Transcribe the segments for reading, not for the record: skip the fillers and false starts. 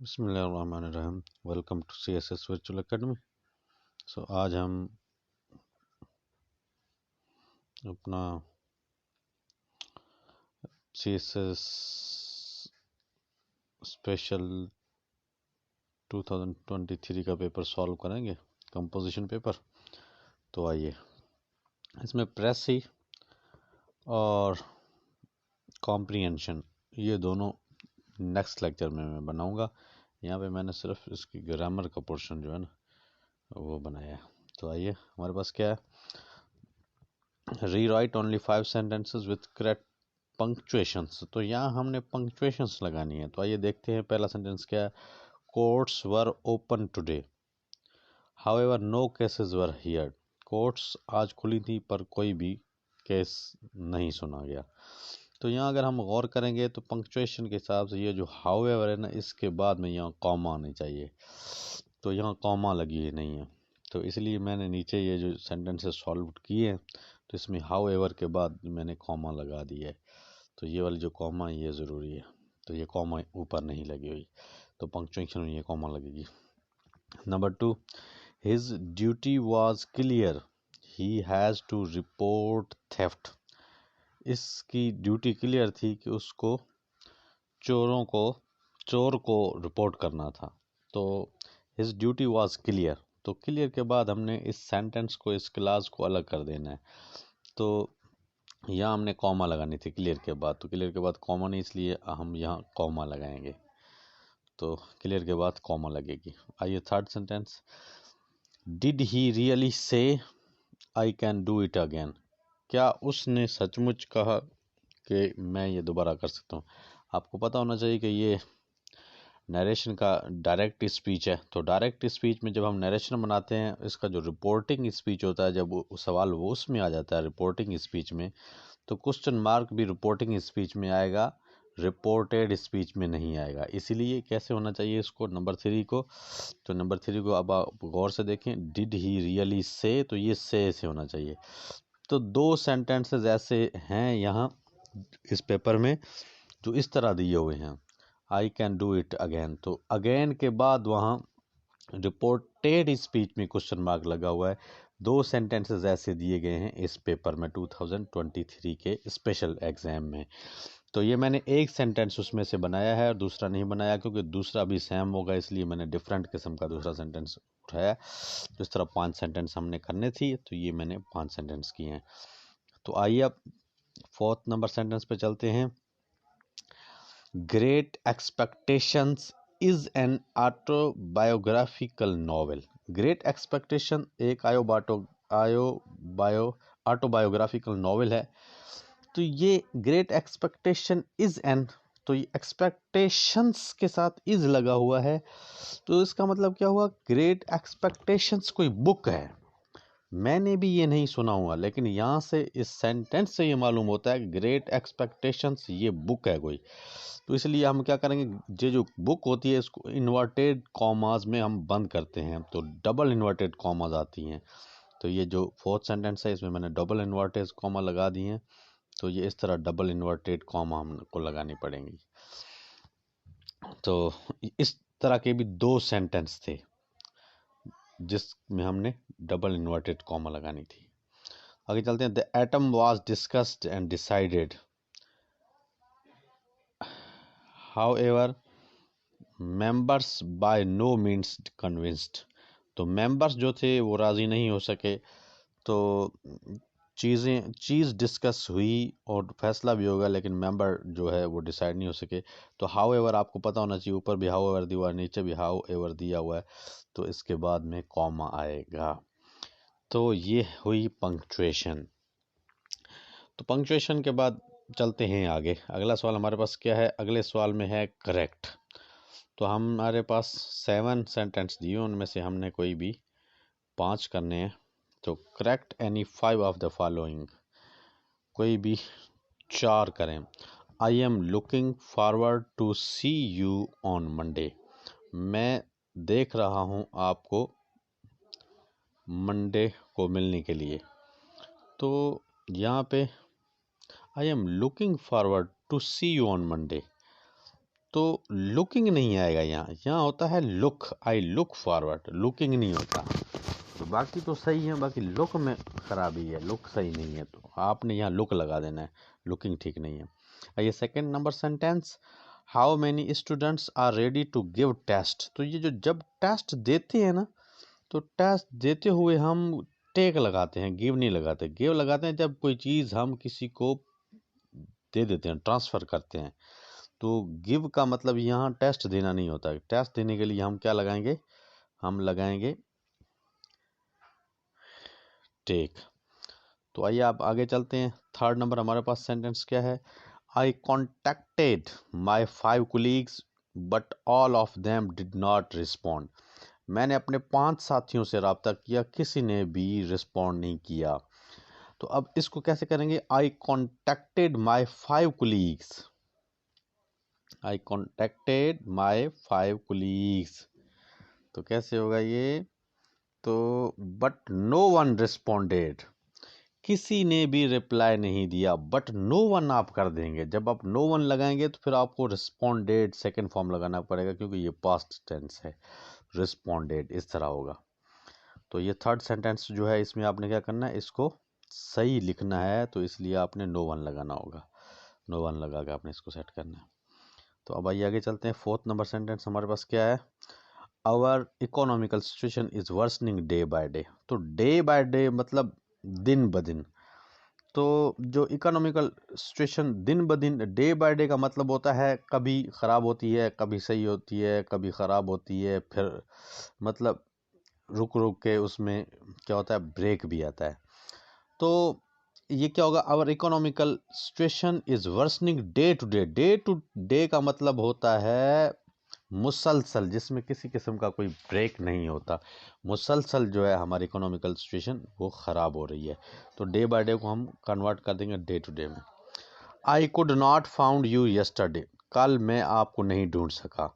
बिस्मिल्लाहिर्रहमानिर्रहीम। Welcome to CSS virtual academy. आज हम अपना CSS स्पेशल 2023 का पेपर सॉल्व करेंगे, कंपोजिशन पेपर। तो आइए, इसमें प्रेसी और कॉम्प्रिहेंशन ये दोनों नेक्स्ट लेक्चर में मैं बनाऊंगा। यहाँ पे मैंने सिर्फ इसकी ग्रामर का पोर्शन जो है ना वो बनाया है। तो आइए, हमारे पास क्या है, rewrite only 5 sentences with correct punctuations. तो यहाँ हमने पंक्चुएशंस लगानी है। तो आइए देखते हैं, पहला सेंटेंस क्या है, courts were open today, however no cases were heard. Courts आज खुली थी पर कोई भी केस नहीं सुना गया। तो यहाँ अगर हम गौर करेंगे तो पंक्चुएशन के हिसाब से ये जो हाउएवर है ना, इसके बाद में यहाँ कॉमा आनी चाहिए। तो यहाँ कॉमा लगी है नहीं है, तो इसलिए मैंने नीचे ये जो सेंटेंसेस सॉल्व किए हैं तो इसमें हाउएवर के बाद मैंने कॉमा लगा दिया है। तो ये वाली जो कॉमा है ये ज़रूरी है, तो ये कॉमा ऊपर नहीं लगी हुई, तो पंक्चुएशन में ये कॉमा लगेगी। Number 2, his duty was clear, he has to report theft. इसकी ड्यूटी क्लियर थी कि उसको चोर को रिपोर्ट करना था। तो हिज ड्यूटी वाज क्लियर, तो क्लियर के बाद हमने इस सेंटेंस को, इस क्लास को अलग कर देना है। तो यहाँ हमने कॉमा लगानी थी क्लियर के बाद, तो क्लियर के बाद कॉमा नहीं, इसलिए हम यहाँ कॉमा लगाएंगे। तो क्लियर के बाद कॉमा लगेगी। आइए third sentence, did he really say I can do it again. क्या उसने सचमुच कहा कि मैं ये दोबारा कर सकता हूँ। आपको पता होना चाहिए कि ये नरेशन का डायरेक्ट स्पीच है। तो डायरेक्ट स्पीच में जब हम नरेशन बनाते हैं, इसका जो रिपोर्टिंग स्पीच होता है, जब वो सवाल वो उसमें आ जाता है रिपोर्टिंग स्पीच में, तो क्वेश्चन मार्क भी रिपोर्टिंग स्पीच में आएगा, रिपोर्टेड स्पीच में नहीं आएगा। इसीलिए कैसे होना चाहिए इसको, नंबर 3 को, तो नंबर 3 को अब आप गौर से देखें, डिड ही रियली से, तो ये से होना चाहिए। तो 2 सेंटेंसेस ऐसे हैं यहाँ इस पेपर में जो इस तरह दिए हुए हैं, I can do it again, तो अगेन के बाद वहाँ रिपोर्टेड स्पीच में क्वेश्चन मार्क लगा हुआ है। 2 सेंटेंसेस ऐसे दिए गए हैं इस पेपर में 2023 के स्पेशल एग्जाम में। तो ये मैंने एक सेंटेंस उसमें से बनाया है और दूसरा नहीं बनाया, क्योंकि दूसरा भी सेम होगा, इसलिए मैंने डिफरेंट किस्म का दूसरा सेंटेंस उठाया। तो इस तरह 5 सेंटेंस हमने करने थी, तो ये मैंने 5 सेंटेंस किए हैं। तो आइए अब 4th नंबर सेंटेंस पे चलते हैं। Great expectations is an autobiographical novel. Great expectation एक ऑटोबायोग्राफिकल नॉवेल है। तो ये ग्रेट एक्सपेक्टेशन इज एन, तो ये एक्सपेक्टेशंस के साथ इज लगा हुआ है, तो इसका मतलब क्या हुआ, ग्रेट एक्सपेक्टेशंस कोई बुक है। मैंने भी ये नहीं सुना हुआ, लेकिन यहाँ से इस सेंटेंस से ये मालूम होता है कि ग्रेट एक्सपेक्टेशंस ये बुक है कोई। तो इसलिए हम क्या करेंगे, ये जो बुक होती है इसको इन्वर्टेड कॉमास में हम बंद करते हैं, तो डबल इन्वर्टेड कॉमास आती हैं। तो ये जो 4th सेंटेंस है इसमें मैंने डबल इन्वर्टेड कॉमा लगा दी हैं। तो ये इस तरह डबल इन्वर्टेड कॉमा हमको लगानी पड़ेंगी। तो इस तरह के भी 2 सेंटेंस थे जिसमें हमने डबल इन्वर्टेड कॉमा लगानी थी। आगे चलते हैं। The atom was discussed and decided, however members by no means convinced. तो मेंबर्स जो थे वो राज़ी नहीं हो सके, तो चीज़ डिस्कस हुई और फैसला भी होगा, लेकिन मेंबर जो है वो डिसाइड नहीं हो सके। तो हाउएवर आपको पता होना चाहिए, ऊपर भी हाउएवर दिया हुआ है, नीचे भी हाउएवर दिया हुआ है, तो इसके बाद में कॉमा आएगा। तो ये हुई पंक्चुएशन। तो पंक्चुएशन के बाद चलते हैं आगे। अगला सवाल हमारे पास क्या है, अगले सवाल में है करेक्ट। तो हमारे पास 7 सेंटेंस दिए, उनमें से हमने कोई भी 5 करने हैं। तो correct any 5 of the following, कोई भी 4 करें। I am looking forward to see you on Monday, मैं देख रहा हूँ आपको मंडे को मिलने के लिए। तो यहाँ पे I am looking forward to see you on Monday, तो लुकिंग नहीं आएगा यहाँ, यहाँ होता है look, I look forward, looking नहीं होता। तो बाकी तो सही है, बाकी लुक में खराबी है, लुक सही नहीं है, तो आपने यहाँ लुक लगा देना है, लुकिंग ठीक नहीं है। आइए second number sentence, how many students are ready to give test. तो ये जो जब टेस्ट देते हैं ना, तो टेस्ट देते हुए हम टेक लगाते हैं, गिव नहीं लगाते। गिव लगाते हैं जब कोई चीज़ हम किसी को दे देते हैं, ट्रांसफ़र करते हैं। तो गिव का मतलब यहाँ टेस्ट देना नहीं होता है। टेस्ट देने के लिए हम क्या लगाएंगे, हम लगाएंगे टेक। तो आइए आप आगे चलते हैं। थर्ड नंबर हमारे पास सेंटेंस क्या है, I contacted my 5 colleagues but all of them did not respond. मैंने अपने 5 साथियों से रब्ता किया, किसी ने भी रिस्पॉन्ड नहीं किया। तो अब इसको कैसे करेंगे, I contacted my 5 colleagues, I contacted my 5 colleagues, तो कैसे होगा ये, तो बट नो वन रिस्पॉन्डेड, किसी ने भी रिप्लाई नहीं दिया। बट नो वन आप कर देंगे, जब आप नो वन लगाएंगे तो फिर आपको रिस्पॉन्डेड सेकेंड फॉर्म लगाना पड़ेगा, क्योंकि ये पास्ट टेंस है, रिस्पॉन्डेड इस तरह होगा। तो ये थर्ड सेंटेंस जो है, इसमें आपने क्या करना है, इसको सही लिखना है, तो इसलिए आपने नो वन लगाना होगा, नो वन लगा के आपने इसको सेट करना है। तो अब आइए आगे चलते हैं। फोर्थ नंबर सेंटेंस हमारे पास क्या है, our economical situation is worsening day by day. तो डे बाय डे मतलब दिन ब दिन। तो जो इकोनॉमिकल सिचुएशन दिन ब दिन, डे बाय डे का मतलब होता है कभी ख़राब होती है, कभी सही होती है, कभी ख़राब होती है, फिर मतलब रुक रुक के उसमें क्या होता है, ब्रेक भी आता है। तो ये क्या होगा, our economical situation is worsening day to day. Day to day का मतलब होता है मुसलसल, जिसमें किसी किस्म का कोई ब्रेक नहीं होता। मुसलसल जो है हमारी इकोनॉमिकल सिचुएशन वो ख़राब हो रही है। तो डे बाय डे को हम कन्वर्ट कर देंगे डे टू डे में। I could not found you yesterday, कल मैं आपको नहीं ढूंढ सका।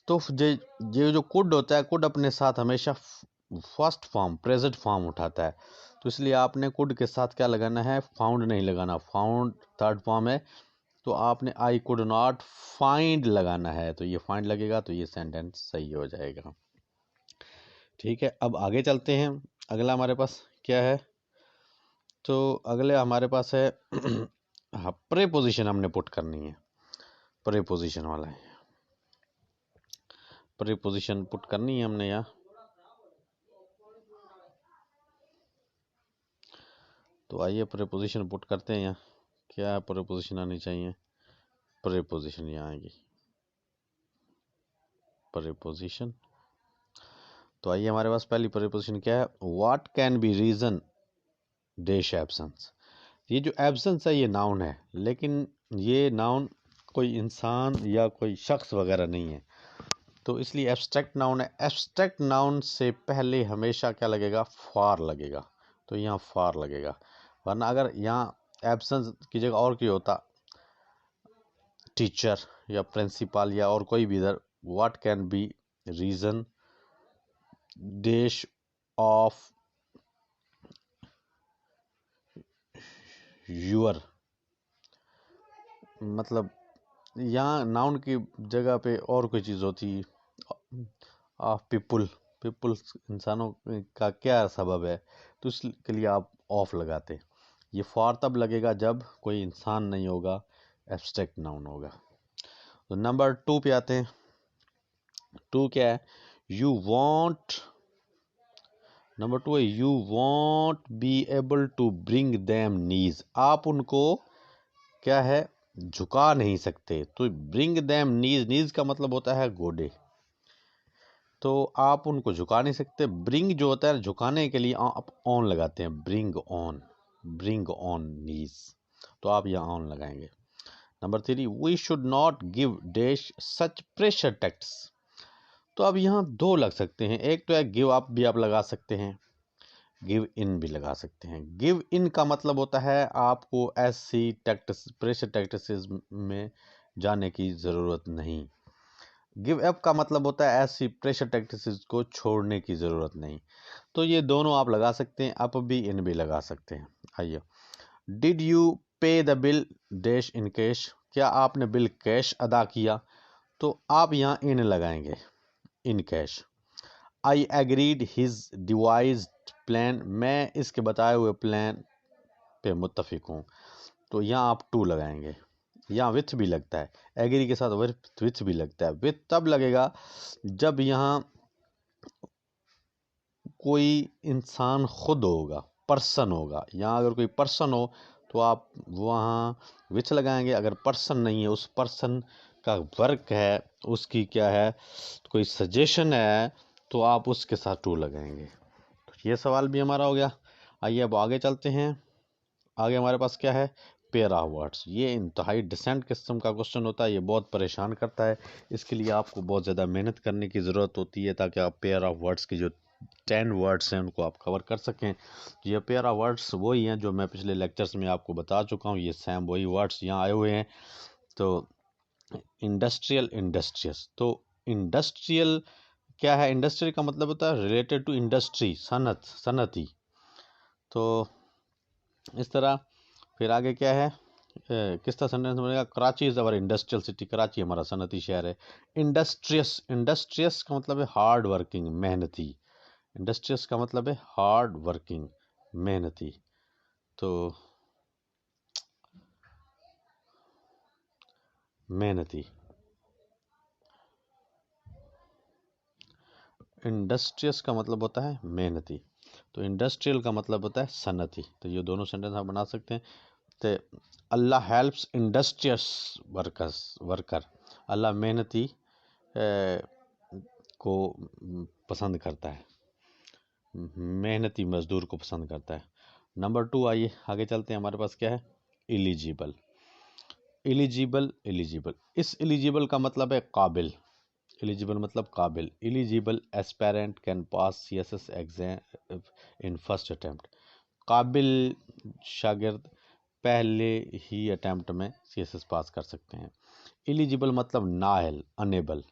तो ये जो कुड होता है, कुड अपने साथ हमेशा फर्स्ट फॉर्म, प्रेजेंट फॉर्म उठाता है। तो इसलिए आपने कुड के साथ क्या लगाना है, फाउंड नहीं लगाना। फाउंड थर्ड फॉर्म है, तो आपने आई कुड नॉट फाइंड लगाना है। तो ये फाइंड लगेगा, तो ये सेंटेंस सही हो जाएगा। ठीक है, अब आगे चलते हैं। अगला हमारे पास क्या है, तो अगले हमारे पास है हाँ, प्रीपोजिशन हमने पुट करनी है। प्रीपोजिशन वाला है, प्रीपोजिशन पुट करनी है हमने यहाँ। तो आइए प्रीपोजिशन पुट करते हैं यहाँ। क्या प्रीपोजिशन आनी चाहिए, प्रीपोजिशन यहाँ आएगी, प्रीपोजिशन। तो आइए हमारे पास पहली प्रीपोजिशन क्या है, what can be reason dash absence. ये जो एब्सेंस है ये नाउन है, लेकिन ये नाउन कोई इंसान या कोई शख्स वगैरह नहीं है, तो इसलिए एब्स्ट्रैक्ट नाउन है। एब्स्ट्रैक्ट नाउन से पहले हमेशा क्या लगेगा, फॉर लगेगा, तो यहाँ फॉर लगेगा। वरना अगर यहाँ एब्सेंस की जगह और कोई होता, टीचर या प्रिंसिपल या और कोई भी इधर, what can be reason dash of your, मतलब यहाँ नाउन की जगह पे और कोई चीज़ होती, ऑफ पीपुल, पीपुल इंसानों का क्या सबब है, तो इसके लिए आप ऑफ लगाते। ये फॉर तब लगेगा जब कोई इंसान नहीं होगा, एब्स्ट्रैक्ट नाउन होगा। तो नंबर 2 पे आते हैं। 2 क्या है, यू वॉन्ट, नंबर 2 है you want be able to bring them knees. आप उनको क्या है, झुका नहीं सकते। तो ब्रिंग देम नीज, नीज का मतलब होता है गोडे, तो आप उनको झुका नहीं सकते। ब्रिंग जो होता है झुकाने के लिए आप ऑन लगाते हैं, bring on, bring on knees, तो आप यहाँ ऑन लगाएंगे। Number 3, we should not give dash such pressure texts. तो अब यहाँ 2 लग सकते हैं, एक तो है गिव अप भी आप लगा सकते हैं, गिव इन भी लगा सकते हैं। गिव इन का मतलब होता है आपको ऐसी टैक्टिस, प्रेशर टैक्टिस में जाने की ज़रूरत नहीं। गिव अप का मतलब होता है ऐसी प्रेशर टैक्टिस को छोड़ने की ज़रूरत नहीं। तो ये दोनों आप लगा सकते हैं, अप भी इन भी लगा सकते हैं। आइए, डिड यू पे the bill dash in cash, क्या आपने बिल कैश अदा किया। तो आप यहाँ इन लगाएंगे, in cash. I agreed his devised plan, मैं इसके बताए हुए प्लान पे मुत्तफिक हूँ, तो यहाँ आप टू लगाएंगे। यहाँ विथ भी लगता है, एग्री के साथ विथ भी लगता है। विथ तब लगेगा जब यहाँ कोई इंसान खुद होगा, पर्सन होगा। यहाँ अगर कोई पर्सन हो तो आप वहाँ विच लगाएंगे। अगर पर्सन नहीं है, उस पर्सन का वर्क है, उसकी क्या है, कोई सजेशन है, तो आप उसके साथ टू लगाएंगे। तो ये सवाल भी हमारा हो गया। आइए अब आगे चलते हैं। आगे हमारे पास क्या है, पेयर ऑफ वर्ड्स। ये इंतहाई डिसेंट किस्म का क्वेश्चन होता है, ये बहुत परेशान करता है। इसके लिए आपको बहुत ज़्यादा मेहनत करने की ज़रूरत होती है ताकि आप पेयर ऑफ वर्ड्स की जो 10 वर्ड्स हैं उनको आप कवर कर सकें। तो ये पेयर ऑफ वर्ड्स वही हैं जो मैं पिछले लेक्चर्स में आपको बता चुका हूँ। ये सेम वही वर्ड्स यहाँ आए हुए हैं। तो इंडस्ट्रियल, इंडस्ट्रियस। तो इंडस्ट्रियल क्या है, इंडस्ट्रियल का मतलब होता है रिलेटेड टू इंडस्ट्री, सनत, सनती। तो इस तरह फिर आगे क्या है, किस तरह सेंटेंस बनेगा, Karachi is our industrial city, Karachi हमारा सनती शहर है। इंडस्ट्रियस, इंडस्ट्रियस का मतलब है हार्ड वर्किंग, मेहनती। इंडस्ट्रियस का मतलब है हार्ड वर्किंग, मेहनती। तो मेहनती, इंडस्ट्रियस का मतलब होता है मेहनती। तो इंडस्ट्रियल का मतलब होता है सनती। तो ये दोनों सेंटेंस आप बना सकते हैं। तो अल्लाह हेल्प्स इंडस्ट्रियस वर्कर, अल्लाह मेहनती को पसंद करता है, मेहनती मजदूर को पसंद करता है। नंबर 2 आइए आगे चलते हैं। हमारे पास क्या है, एलिजिबल। एलिजिबल, एलिजिबल, इस एलिजिबल का मतलब है काबिल। एलिजिबल मतलब काबिल। Eligible aspirant can pass CSS exam in first attempt, काबिल शागिर्द पहले ही अटेम्प्ट में सीएसएस पास कर सकते हैं। एलिजिबल मतलब नाअहल, अनेबल,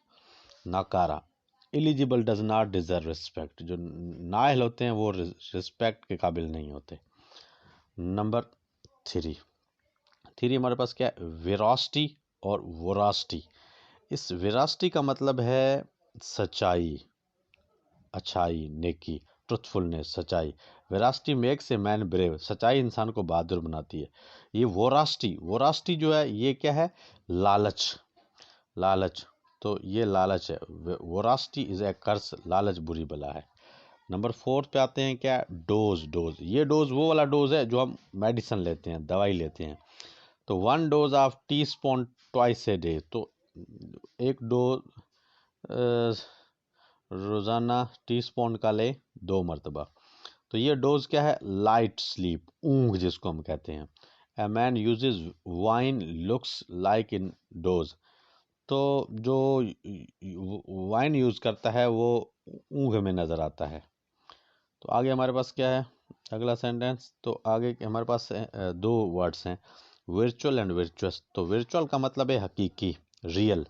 नाकारा। Eligible does not deserve respect, जो नाअहल होते हैं वो रिस्पेक्ट के काबिल नहीं होते। नंबर 3 हमारे पास क्या है, वेरासिटी और वोरासिटी। इस वेरासिटी का मतलब है सच्चाई, अच्छाई, नेकी, ट्रुथफुलनेस, सच्चाई। Veracity makes a man brave, सच्चाई इंसान को बहादुर बनाती है। ये वोरासिटी, वोरासिटी जो है ये क्या है, लालच, लालच। तो ये लालच है, वोरासिटी इज ए कर्स, लालच बुरी बला है। नंबर 4 पे आते हैं, क्या, डोज। डोज, ये डोज वो वाला डोज है जो हम मेडिसिन लेते हैं, दवाई लेते हैं। तो 1 dose of tea spoon twice a day, तो एक डोज रोज़ाना टीस्पून का ले 2 मरतबा। तो ये डोज क्या है, लाइट स्लीप, ऊँघ जिसको हम कहते हैं। A man uses wine looks like in dose, तो जो वाइन यूज़ करता है वो ऊँघ में नज़र आता है। तो आगे हमारे पास क्या है, अगला सेंटेंस। तो आगे हमारे पास 2 वर्ड्स हैं, वर्चुअल एंड वर्चुअस। तो वर्चुअल का मतलब है हकीकी, रियल।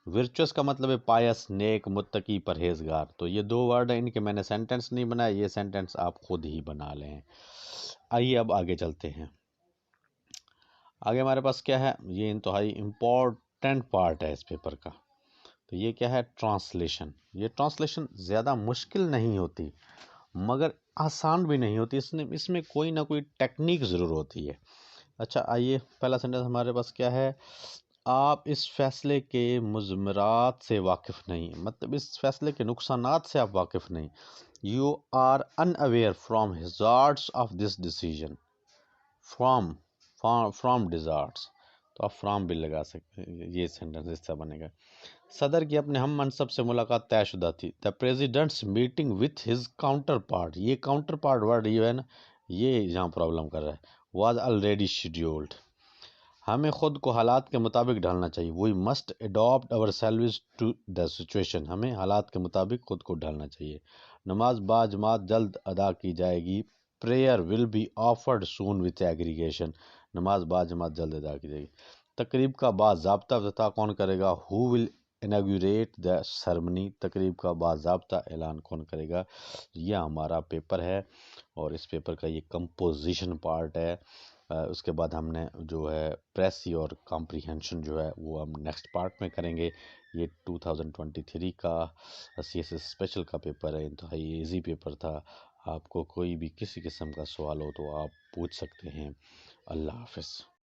वर्चुअस का मतलब है पायस, नेक, मुत्तकी, परहेजगार। तो ये 2 वर्ड हैं, इनके मैंने सेंटेंस नहीं बनाए, ये सेंटेंस आप खुद ही बना लें। आइए अब आगे चलते हैं। आगे हमारे पास क्या है, ये इंतहाई इम्पोर्टेंट पार्ट है इस पेपर का। तो ये क्या है, ट्रांसलेशन। ये ट्रांसलेशन ज़्यादा मुश्किल नहीं होती मगर आसान भी नहीं होती, इसमें कोई ना कोई टेक्निक ज़रूर होती है। अच्छा आइए, पहला सेंटेंस हमारे पास क्या है, आप इस फैसले के मुज़मरात से वाकिफ़ नहीं, मतलब इस फैसले के नुकसानात से आप वाकिफ़ नहीं। You are unaware from hazards of this decision, from from hazards. तो आप फ्रॉम भी लगा सकते हैं, ये सेंटेंस इससे बनेगा। सदर की अपने हम मनसब से मुलाकात तयशुदा थी। The president's meeting with his counter part, ये काउंटर पार्ट वर्ड ये है ना, ये यहाँ प्रॉब्लम कर रहा है। वाज ऑलरेडी शेड्यूल्ड, हमें ख़ुद को हालात के मुताबिक ढालना चाहिए। We must adopt ourselves to the situation, हमें हालात के मुताबिक खुद को ढालना चाहिए। नमाज बाजमात जल्द अदा की जाएगी। Prayer will be offered soon with aggregation, नमाज बाजमात जल्द अदा की जाएगी। तकरीब का बाज़ाब्ता इफ्तिताह कौन करेगा, who will inaugurate the ceremony, तकरीब का बाज़ाब्ता ऐलान कौन करेगा। यह हमारा पेपर है और इस पेपर का ये कंपोजिशन पार्ट है। उसके बाद हमने जो है प्रेसी और कॉम्प्रीहेंशन जो है वो हम नेक्स्ट पार्ट में करेंगे। ये 2023 का CSS स्पेशल का पेपर है, इंतहाई ईजी पेपर था। आपको कोई भी किसी किस्म का सवाल हो तो आप पूछ सकते हैं। अल्लाह हाफ़िज़।